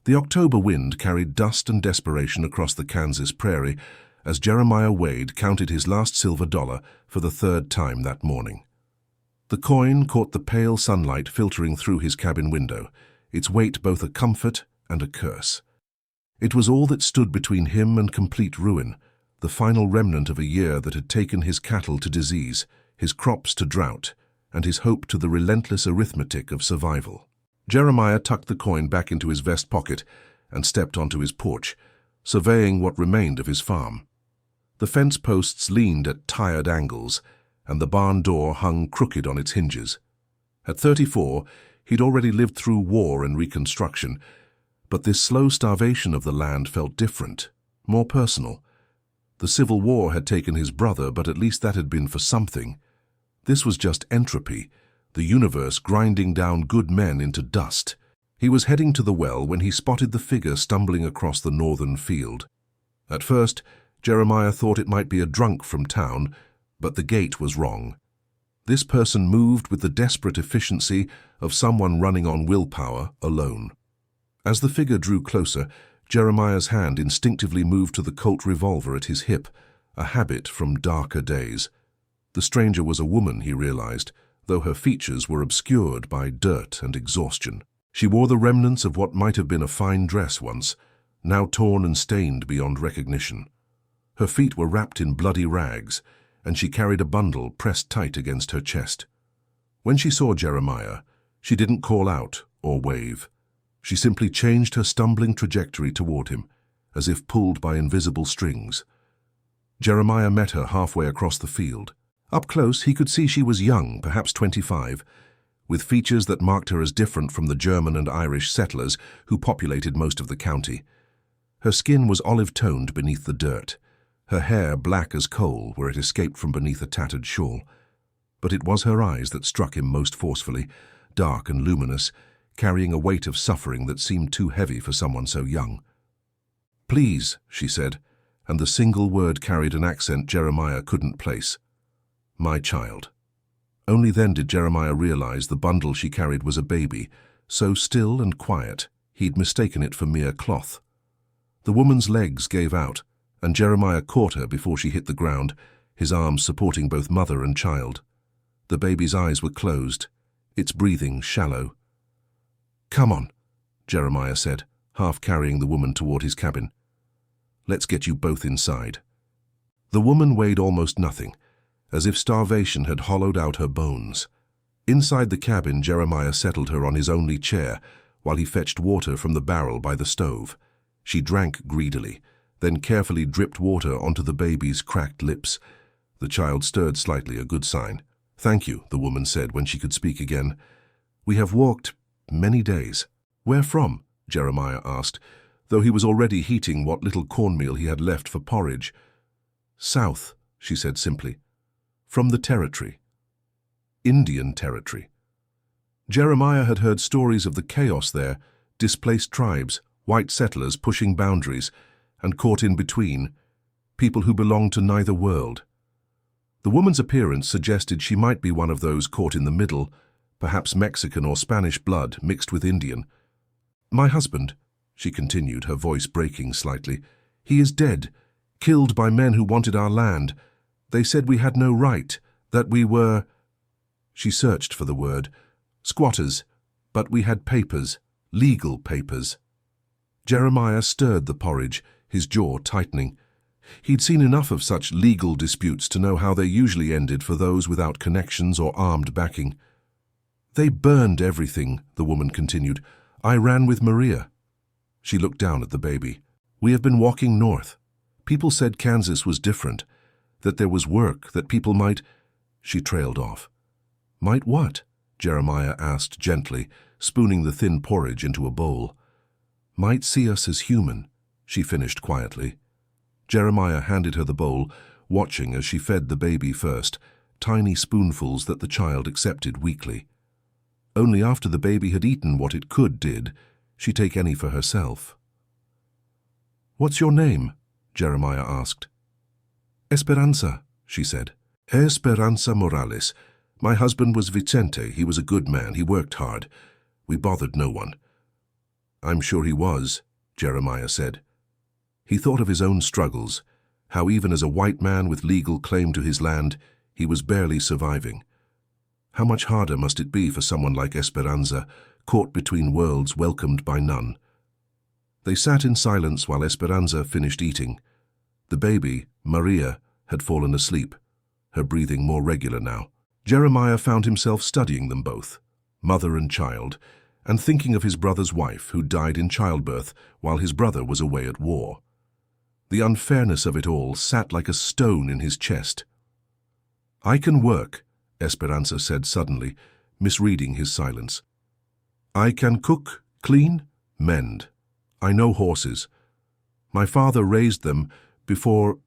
The October wind carried dust and desperation across the Kansas prairie as Jeremiah Wade counted his last silver dollar for the third time that morning. The coin caught the pale sunlight filtering through his cabin window, its weight both a comfort and a curse. It was all that stood between him and complete ruin, the final remnant of a year that had taken his cattle to disease, his crops to drought, and his hope to the relentless arithmetic of survival. Jeremiah tucked the coin back into his vest pocket and stepped onto his porch, surveying what remained of his farm. The fence posts leaned at tired angles, and the barn door hung crooked on its hinges. At 34, he'd already lived through war and reconstruction, but this slow starvation of the land felt different, more personal. The Civil War had taken his brother, but at least that had been for something. This was just entropy, the universe grinding down good men into dust. He was heading to the well when he spotted the figure stumbling across the northern field. At first, Jeremiah thought it might be a drunk from town, but the gait was wrong. This person moved with the desperate efficiency of someone running on willpower alone. As the figure drew closer, Jeremiah's hand instinctively moved to the Colt revolver at his hip, a habit from darker days. The stranger was a woman, he realized, though her features were obscured by dirt and exhaustion. She wore the remnants of what might have been a fine dress once, now torn and stained beyond recognition. Her feet were wrapped in bloody rags, and she carried a bundle pressed tight against her chest. When she saw Jeremiah, she didn't call out or wave. She simply changed her stumbling trajectory toward him, as if pulled by invisible strings. Jeremiah met her halfway across the field. Up close, he could see she was young, perhaps 25, with features that marked her as different from the German and Irish settlers who populated most of the county. Her skin was olive-toned beneath the dirt, her hair black as coal where it escaped from beneath a tattered shawl. But it was her eyes that struck him most forcefully, dark and luminous, carrying a weight of suffering that seemed too heavy for someone so young. "Please," she said, and the single word carried an accent Jeremiah couldn't place. "My child." Only then did Jeremiah realize the bundle she carried was a baby, so still and quiet, he'd mistaken it for mere cloth. The woman's legs gave out, and Jeremiah caught her before she hit the ground, his arms supporting both mother and child. The baby's eyes were closed, its breathing shallow. "Come on," Jeremiah said, half carrying the woman toward his cabin. "Let's get you both inside." The woman weighed almost nothing, as if starvation had hollowed out her bones. Inside the cabin, Jeremiah settled her on his only chair while he fetched water from the barrel by the stove. She drank greedily, then carefully dripped water onto the baby's cracked lips. The child stirred slightly, a good sign. "Thank you," the woman said when she could speak again. "We have walked many days." "Where from?" Jeremiah asked, though he was already heating what little cornmeal he had left for porridge. "South," she said simply. "From the territory." Indian territory. Jeremiah had heard stories of the chaos there, displaced tribes, white settlers pushing boundaries, and caught in between, people who belonged to neither world. The woman's appearance suggested she might be one of those caught in the middle, perhaps Mexican or Spanish blood mixed with Indian. "My husband," she continued, her voice breaking slightly, "he is dead, killed by men who wanted our land. They said we had no right, that we were—" She searched for the word. "Squatters, but we had papers, legal papers." Jeremiah stirred the porridge, his jaw tightening. He'd seen enough of such legal disputes to know how they usually ended for those without connections or armed backing. "They burned everything," the woman continued. "I ran with Maria." She looked down at the baby. "We have been walking north. People said Kansas was different, that there was work, that people might—" She trailed off. "Might what?" Jeremiah asked gently, spooning the thin porridge into a bowl. "Might see us as human," she finished quietly. Jeremiah handed her the bowl, watching as she fed the baby first, tiny spoonfuls that the child accepted weakly. Only after the baby had eaten what it could did she take any for herself. "What's your name?" Jeremiah asked. "Espiransa," she said. "Espiransa Morales. My husband was Vicente. He was a good man. He worked hard. We bothered no one." I'm sure he was, Jeremiah said. He thought of his own struggles, how even as a white man with legal claim to his land, he was barely surviving. How much harder must it be for someone like Espiransa, caught between worlds, welcomed by none? They sat in silence while Espiransa finished eating. The baby, Maria, had fallen asleep, her breathing more regular now. Jeremiah found himself studying them both, mother and child, and thinking of his brother's wife who died in childbirth while his brother was away at war. The unfairness of it all sat like a stone in his chest. "I can work," Espiransa said suddenly, misreading his silence. "I can cook, clean, mend. I know horses. My father raised them before—"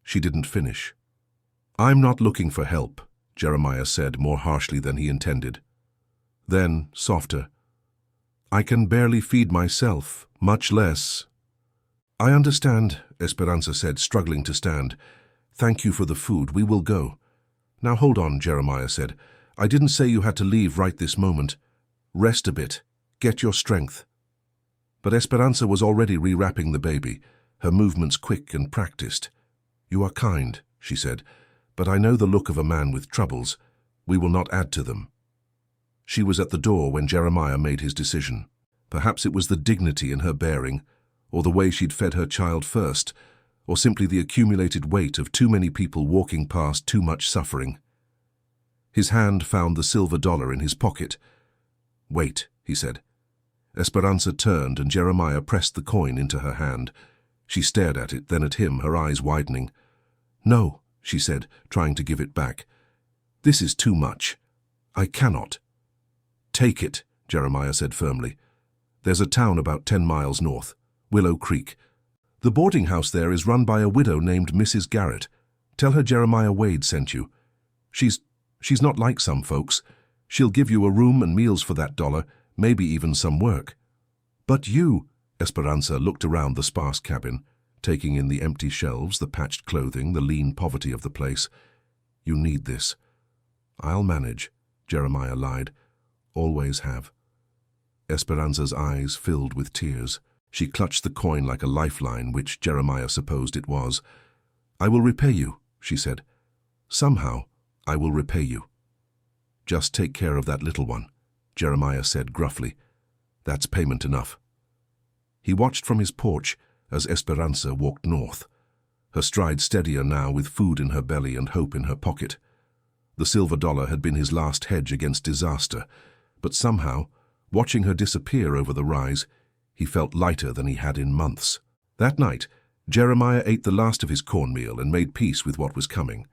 She didn't finish. "I'm not looking for help," Jeremiah said more harshly than he intended. Then, softer, "I can barely feed myself, much less—" "I understand," Espiransa said, struggling to stand. "Thank you for the food. We will go." "Now hold on," Jeremiah said. "I didn't say you had to leave right this moment. Rest a bit. Get your strength." But Espiransa was already rewrapping the baby, her movements quick and practiced. "You are kind," she said, "but I know the look of a man with troubles. We will not add to them." She was at the door when Jeremiah made his decision. Perhaps it was the dignity in her bearing, or the way she'd fed her child first, or simply the accumulated weight of too many people walking past too much suffering. His hand found the silver dollar in his pocket. "Wait," he said. Espiransa turned and Jeremiah pressed the coin into her hand. She stared at it, then at him, her eyes widening. "No," she said, trying to give it back. "This is too much. I cannot." "Take it," Jeremiah said firmly. "There's a town about 10 miles north, Willow Creek. The boarding house there is run by a widow named Mrs. Garrett. Tell her Jeremiah Wade sent you. She's not like some folks. She'll give you a room and meals for that dollar, maybe even some work." "But you—" Espiransa looked around the sparse cabin, taking in the empty shelves, the patched clothing, the lean poverty of the place. "You need this." "I'll manage," Jeremiah lied. "Always have." Espiransa's eyes filled with tears. She clutched the coin like a lifeline, which Jeremiah supposed it was. "I will repay you," she said. "Somehow, I will repay you." "Just take care of that little one," Jeremiah said gruffly. "That's payment enough." He watched from his porch as Espiransa walked north, her stride steadier now with food in her belly and hope in her pocket. The silver dollar had been his last hedge against disaster, but somehow, watching her disappear over the rise, he felt lighter than he had in months. That night, Jeremiah ate the last of his cornmeal and made peace with what was coming.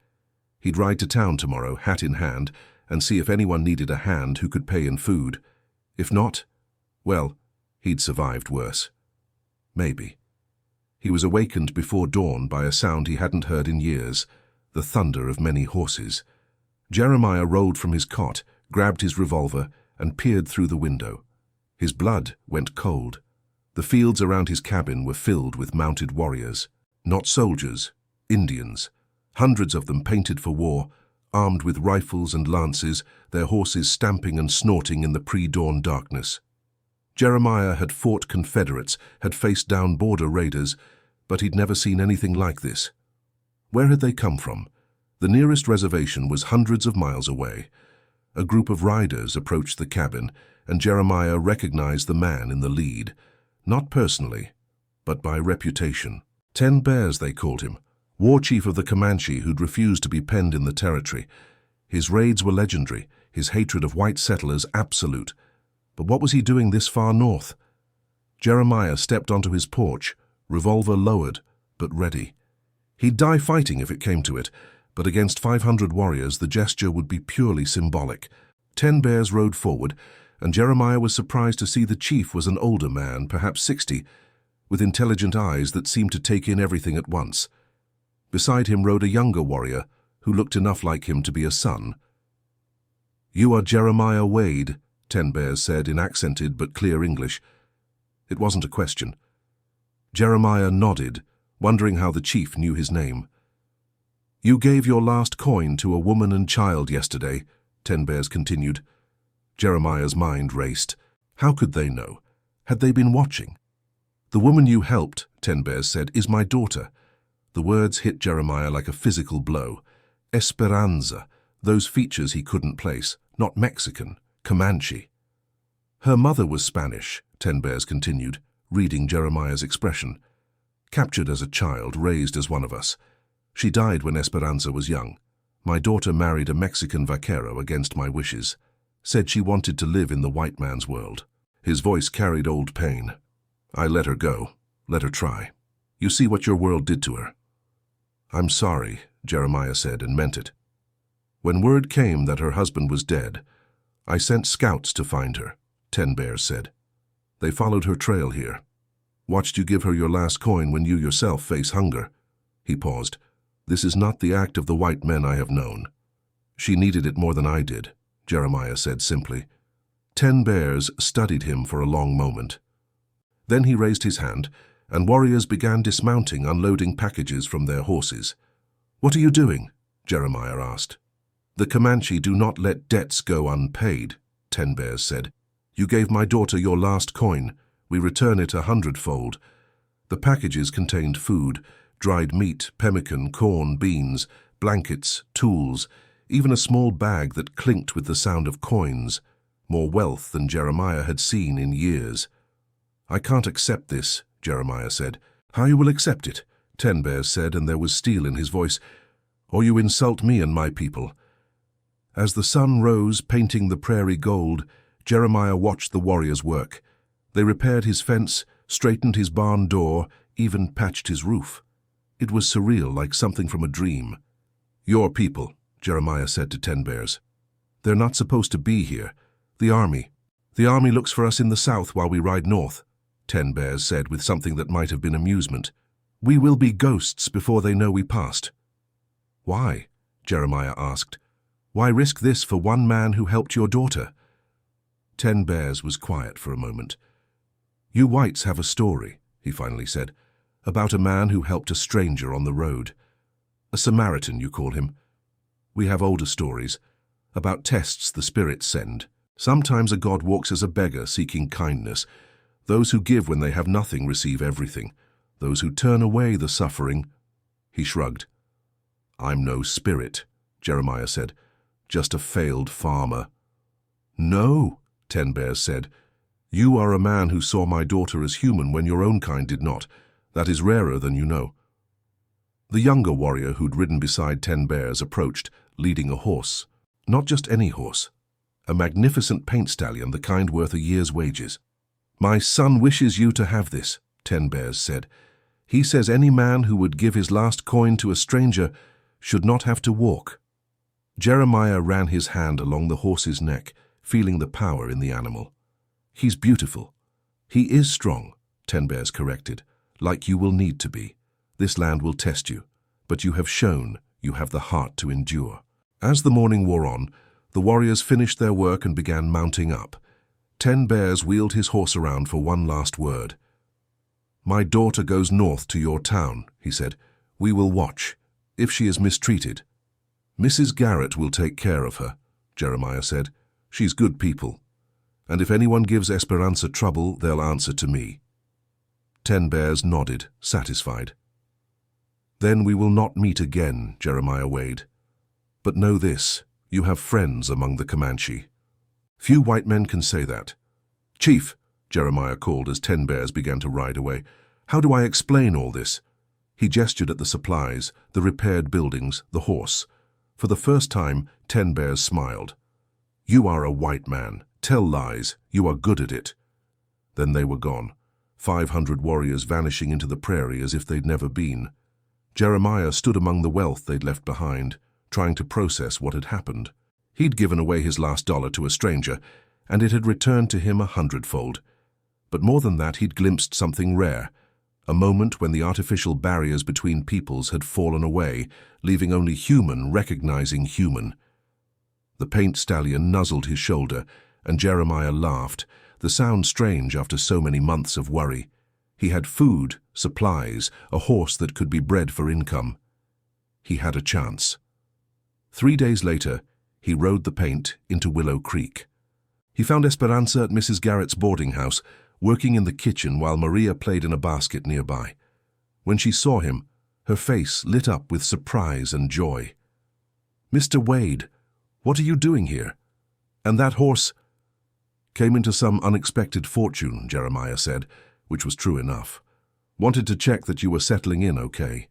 He'd ride to town tomorrow, hat in hand, and see if anyone needed a hand who could pay in food. If not, well, he'd survived worse. Maybe. He was awakened before dawn by a sound he hadn't heard in years, the thunder of many horses. Jeremiah rolled from his cot, grabbed his revolver, and peered through the window. His blood went cold. The fields around his cabin were filled with mounted warriors. Not soldiers, Indians. Hundreds of them painted for war, armed with rifles and lances, their horses stamping and snorting in the pre-dawn darkness. Jeremiah had fought Confederates, had faced down border raiders, but he'd never seen anything like this. Where had they come from? The nearest reservation was hundreds of miles away. A group of riders approached the cabin, and Jeremiah recognized the man in the lead, not personally, but by reputation. 10 Bears, they called him, war chief of the Comanche who'd refused to be penned in the territory. His raids were legendary, his hatred of white settlers absolute. But what was he doing this far north? Jeremiah stepped onto his porch, revolver lowered, but ready. He'd die fighting if it came to it, but against 500 warriors the gesture would be purely symbolic. 10 Bears rode forward, and Jeremiah was surprised to see the chief was an older man, perhaps 60, with intelligent eyes that seemed to take in everything at once. Beside him rode a younger warrior, who looked enough like him to be a son. "You are Jeremiah Wade," 10 Bears said in accented but clear English. It wasn't a question. Jeremiah nodded, wondering how the chief knew his name. "You gave your last coin to a woman and child yesterday," 10 Bears continued. Jeremiah's mind raced. How could they know? Had they been watching? "The woman you helped," Ten Bears said, "is my daughter." The words hit Jeremiah like a physical blow. Espiransa, those features he couldn't place, not Mexican, Comanche. "Her mother was Spanish," Ten Bears continued, reading Jeremiah's expression. "Captured as a child, raised as one of us. She died when Espiransa was young. My daughter married a Mexican vaquero against my wishes. Said she wanted to live in the white man's world." His voice carried old pain. "I let her go. Let her try. You see what your world did to her." "I'm sorry," Jeremiah said, and meant it. "When word came that her husband was dead, I sent scouts to find her," Ten Bears said. "They followed her trail here. Watched you give her your last coin when you yourself face hunger." He paused. "This is not the act of the white men I have known." "She needed it more than I did," Jeremiah said simply. Ten Bears studied him for a long moment. Then he raised his hand, and warriors began dismounting, unloading packages from their horses. "What are you doing?" Jeremiah asked. "The Comanche do not let debts go unpaid," Ten Bears said. "You gave my daughter your last coin. We return it 100-fold. The packages contained food, dried meat, pemmican, corn, beans, blankets, tools, even a small bag that clinked with the sound of coins, more wealth than Jeremiah had seen in years. "I can't accept this," Jeremiah said. "How you will accept it?" Ten Bears said, and there was steel in his voice. "Or you insult me and my people." As the sun rose, painting the prairie gold, Jeremiah watched the warriors work. They repaired his fence, straightened his barn door, even patched his roof. It was surreal, like something from a dream. "Your people," Jeremiah said to Ten Bears. "They're not supposed to be here. The army looks for us in the south while we ride north," Ten Bears said with something that might have been amusement. "We will be ghosts before they know we passed." "Why?" Jeremiah asked. "Why risk this for one man who helped your daughter?" Ten Bears was quiet for a moment. "You whites have a story," he finally said, "about a man who helped a stranger on the road. A Samaritan, you call him. We have older stories, about tests the spirits send. Sometimes a god walks as a beggar seeking kindness. Those who give when they have nothing receive everything. Those who turn away the suffering—" He shrugged. "I'm no spirit," Jeremiah said, "just a failed farmer." "No," Ten Bears said. "You are a man who saw my daughter as human when your own kind did not. That is rarer than you know." The younger warrior who'd ridden beside Ten Bears approached, leading a horse. Not just any horse. A magnificent paint stallion, the kind worth a year's wages. "My son wishes you to have this," Ten Bears said. "He says any man who would give his last coin to a stranger should not have to walk." Jeremiah ran his hand along the horse's neck, feeling the power in the animal. "He's beautiful." "He is strong," Ten Bears corrected, "like you will need to be. This land will test you, but you have shown you have the heart to endure." As the morning wore on, the warriors finished their work and began mounting up. Ten Bears wheeled his horse around for one last word. "My daughter goes north to your town," he said. "We will watch. If she is mistreated—" "Mrs. Garrett will take care of her," Jeremiah said. "She's good people. And if anyone gives Espiransa trouble, they'll answer to me." Ten Bears nodded, satisfied. "Then we will not meet again," Jeremiah weighed. "But know this, you have friends among the Comanche. Few white men can say that." "Chief," Jeremiah called as Ten Bears began to ride away, "how do I explain all this?" He gestured at the supplies, the repaired buildings, the horse. For the first time, Ten Bears smiled. "You are a white man. Tell lies. You are good at it." Then they were gone, 500 warriors vanishing into the prairie as if they'd never been. Jeremiah stood among the wealth they'd left behind, trying to process what had happened. He'd given away his last dollar to a stranger, and it had returned to him 100-fold. But more than that, he'd glimpsed something rare, a moment when the artificial barriers between peoples had fallen away, leaving only human recognizing human. The paint stallion nuzzled his shoulder, and Jeremiah laughed, the sound strange after so many months of worry. He had food, supplies, a horse that could be bred for income. He had a chance. 3 days later, he rode the paint into Willow Creek. He found Espiransa at Mrs. Garrett's boarding house, working in the kitchen while Maria played in a basket nearby. When she saw him, her face lit up with surprise and joy. "Mr. Wade, what are you doing here? And that horse—" "Came into some unexpected fortune," Jeremiah said, which was true enough. "Wanted to check that you were settling in okay."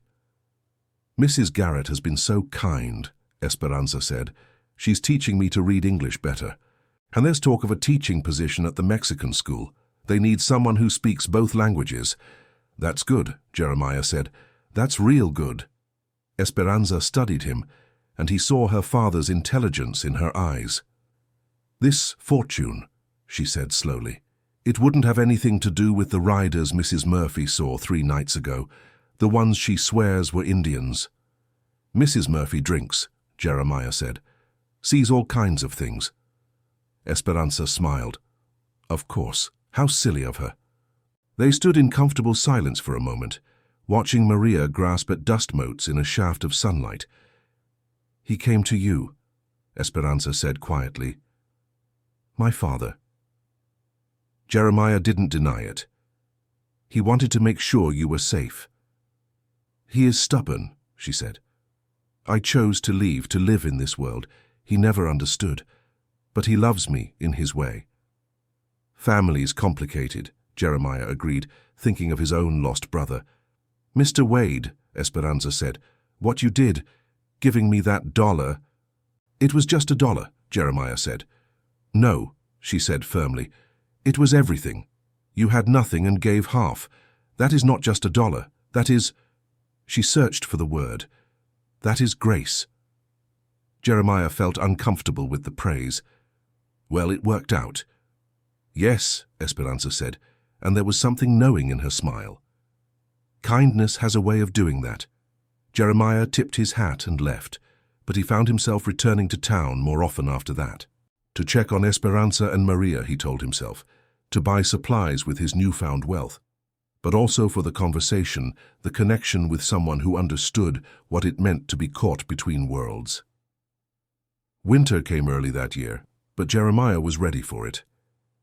"Mrs. Garrett has been so kind," Espiransa said. "She's teaching me to read English better. And there's talk of a teaching position at the Mexican school. They need someone who speaks both languages." "That's good," Jeremiah said. "That's real good." Espiransa studied him, and he saw her father's intelligence in her eyes. "This fortune," she said slowly, "it wouldn't have anything to do with the riders Mrs. Murphy saw 3 nights ago, the ones she swears were Indians." "Mrs. Murphy drinks," Jeremiah said. "Sees all kinds of things." Espiransa smiled. "Of course. How silly of her." They stood in comfortable silence for a moment, watching Maria grasp at dust motes in a shaft of sunlight. "He came to you," Espiransa said quietly. "My father." Jeremiah didn't deny it. "He wanted to make sure you were safe." "He is stubborn," she said. "I chose to leave, to live in this world. He never understood. But he loves me in his way." "Family's complicated," Jeremiah agreed, thinking of his own lost brother. "Mr. Wade," Espiransa said, "what you did, giving me that $1. "It was just $1, Jeremiah said. "No," she said firmly. "It was everything. You had nothing and gave half. That is not just $1. That is—" She searched for the word. "That is grace." Jeremiah felt uncomfortable with the praise. "Well, it worked out." "Yes," Espiransa said, and there was something knowing in her smile. "Kindness has a way of doing that." Jeremiah tipped his hat and left, but he found himself returning to town more often after that. To check on Espiransa and Maria, he told himself, to buy supplies with his newfound wealth, but also for the conversation, the connection with someone who understood what it meant to be caught between worlds. Winter came early that year, but Jeremiah was ready for it.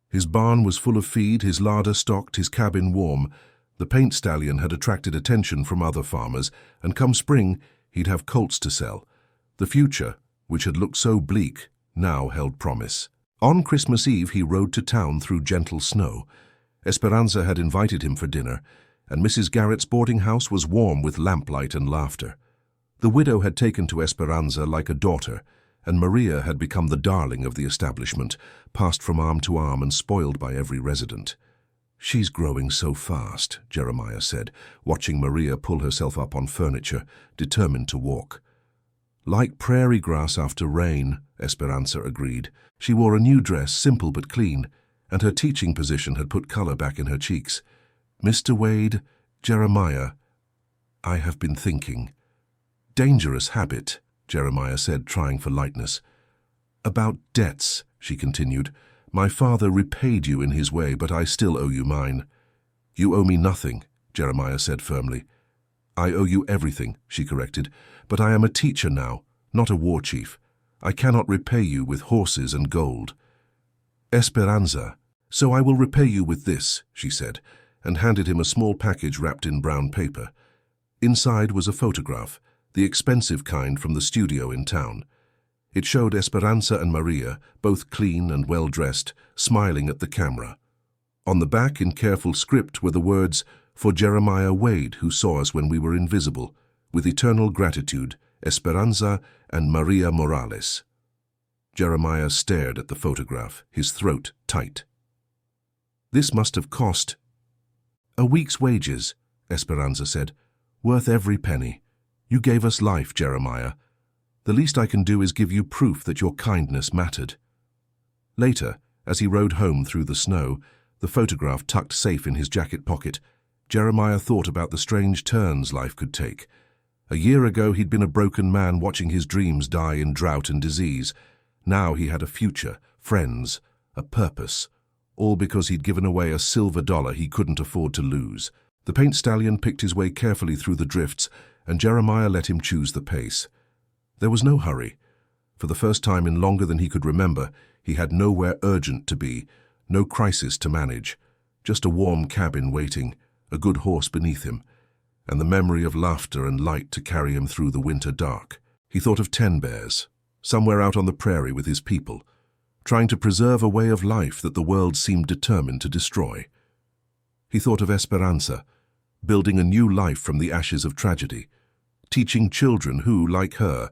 His barn was full of feed, his larder stocked, his cabin warm. The paint stallion had attracted attention from other farmers, and come spring, he'd have colts to sell. The future, which had looked so bleak, now held promise. On Christmas Eve, he rode to town through gentle snow. Espiransa had invited him for dinner, and Mrs. Garrett's boarding house was warm with lamplight and laughter. The widow had taken to Espiransa like a daughter, and Maria had become the darling of the establishment, passed from arm to arm and spoiled by every resident. "She's growing so fast," Jeremiah said, watching Maria pull herself up on furniture, determined to walk. "Like prairie grass after rain," Espiransa agreed. She wore a new dress, simple but clean, and her teaching position had put color back in her cheeks. "Mr. Wade, Jeremiah, I have been thinking." "Dangerous habit," Jeremiah said, trying for lightness. "About debts," she continued. "My father repaid you in his way, but I still owe you mine." "You owe me nothing," Jeremiah said firmly. "I owe you everything," she corrected, "but I am a teacher now, not a war chief. I cannot repay you with horses and gold." "Espiransa, so I will repay you with this," she said, and handed him a small package wrapped in brown paper. Inside was a photograph, the expensive kind from the studio in town. It showed Espiransa and Maria, both clean and well-dressed, smiling at the camera. On the back, in careful script, were the words, "For Jeremiah Wade, who saw us when we were invisible. With eternal gratitude, Espiransa and Maria Morales." Jeremiah stared at the photograph, his throat tight. "This must have cost—" "A week's wages," Espiransa said. "Worth every penny. You gave us life, Jeremiah. The least I can do is give you proof that your kindness mattered." Later, as he rode home through the snow, the photograph tucked safe in his jacket pocket, Jeremiah thought about the strange turns life could take. A year ago, he'd been a broken man watching his dreams die in drought and disease. Now he had a future, friends, a purpose, all because he'd given away a silver dollar he couldn't afford to lose. The paint stallion picked his way carefully through the drifts, and Jeremiah let him choose the pace. There was no hurry. For the first time in longer than he could remember, he had nowhere urgent to be, no crisis to manage. Just a warm cabin waiting, a good horse beneath him, and the memory of laughter and light to carry him through the winter dark. He thought of 10 Bears, somewhere out on the prairie with his people, trying to preserve a way of life that the world seemed determined to destroy. He thought of Espiransa, building a new life from the ashes of tragedy, teaching children who, like her,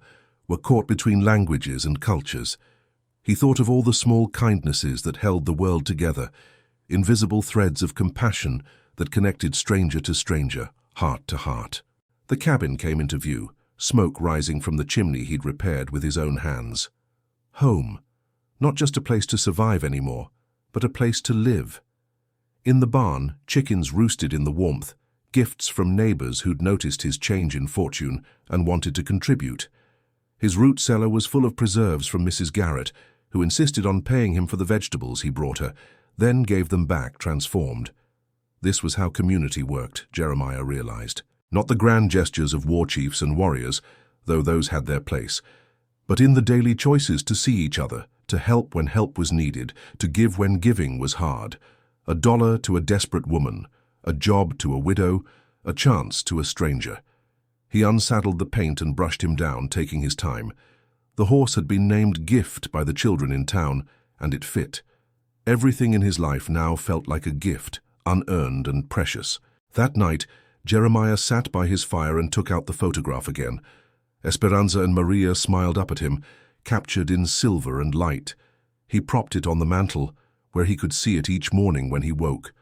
were caught between languages and cultures. He thought of all the small kindnesses that held the world together, invisible threads of compassion that connected stranger to stranger, heart to heart. The cabin came into view, smoke rising from the chimney he'd repaired with his own hands. Home, not just a place to survive anymore, but a place to live. In the barn, chickens roosted in the warmth, gifts from neighbors who'd noticed his change in fortune and wanted to contribute. His root cellar was full of preserves from Mrs. Garrett, who insisted on paying him for the vegetables he brought her, then gave them back transformed. This was how community worked, Jeremiah realized. Not the grand gestures of war chiefs and warriors, though those had their place, but in the daily choices to see each other, to help when help was needed, to give when giving was hard. $1 to a desperate woman, a job to a widow, a chance to a stranger. He unsaddled the paint and brushed him down, taking his time. The horse had been named Gift by the children in town, and it fit. Everything in his life now felt like a gift, unearned and precious. That night, Jeremiah sat by his fire and took out the photograph again. Espiransa and Maria smiled up at him, captured in silver and light. He propped it on the mantel, where he could see it each morning when he woke.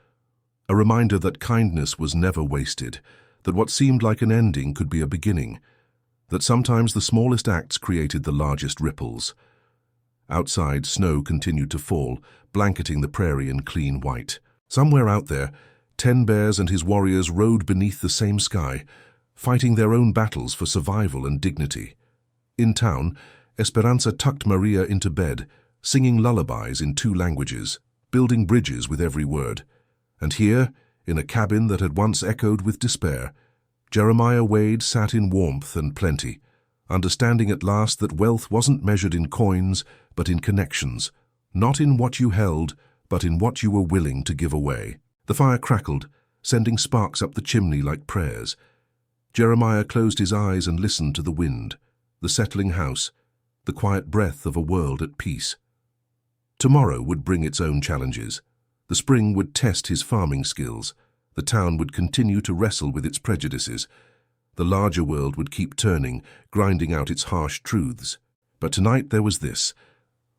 A reminder that kindness was never wasted, that what seemed like an ending could be a beginning, that sometimes the smallest acts created the largest ripples. Outside, snow continued to fall, blanketing the prairie in clean white. Somewhere out there, 10 Bears and his warriors rode beneath the same sky, fighting their own battles for survival and dignity. In town, Espiransa tucked Maria into bed, singing lullabies in 2 languages, building bridges with every word. And here, in a cabin that had once echoed with despair, Jeremiah Wade sat in warmth and plenty, understanding at last that wealth wasn't measured in coins, but in connections, not in what you held, but in what you were willing to give away. The fire crackled, sending sparks up the chimney like prayers. Jeremiah closed his eyes and listened to the wind, the settling house, the quiet breath of a world at peace. Tomorrow would bring its own challenges. The spring would test his farming skills. The town would continue to wrestle with its prejudices. The larger world would keep turning, grinding out its harsh truths. But tonight there was this: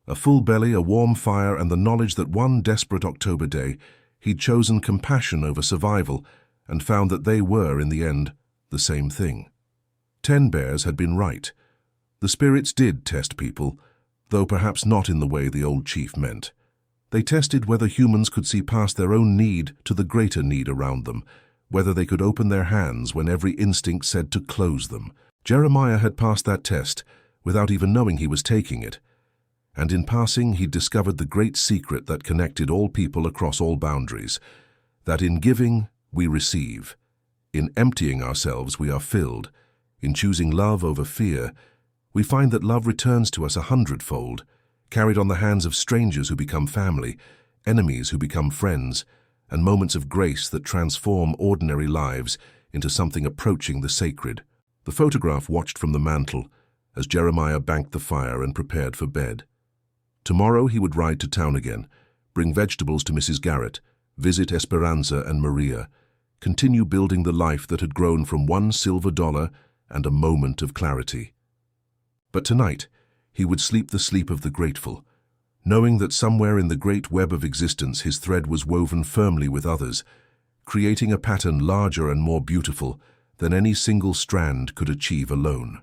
a full belly, a warm fire, and the knowledge that one desperate October day he'd chosen compassion over survival and found that they were, in the end, the same thing. 10 Bears had been right. The spirits did test people, though perhaps not in the way the old chief meant. They tested whether humans could see past their own need to the greater need around them, whether they could open their hands when every instinct said to close them. Jeremiah had passed that test without even knowing he was taking it. And in passing, he discovered the great secret that connected all people across all boundaries, that in giving, we receive. In emptying ourselves, we are filled. In choosing love over fear, we find that love returns to us 100-fold, carried on the hands of strangers who become family, enemies who become friends, and moments of grace that transform ordinary lives into something approaching the sacred. The photograph watched from the mantel as Jeremiah banked the fire and prepared for bed. Tomorrow he would ride to town again, bring vegetables to Mrs. Garrett, visit Espiransa and Maria, continue building the life that had grown from $1 silver and a moment of clarity. But tonight, he would sleep the sleep of the grateful, knowing that somewhere in the great web of existence his thread was woven firmly with others, creating a pattern larger and more beautiful than any single strand could achieve alone.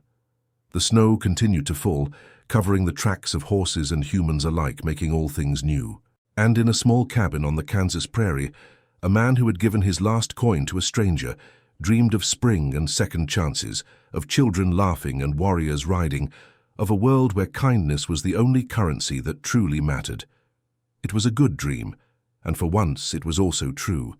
The snow continued to fall, covering the tracks of horses and humans alike, making all things new. And in a small cabin on the Kansas prairie, a man who had given his last coin to a stranger dreamed of spring and second chances, of children laughing and warriors riding, of a world where kindness was the only currency that truly mattered. It was a good dream, and for once it was also true.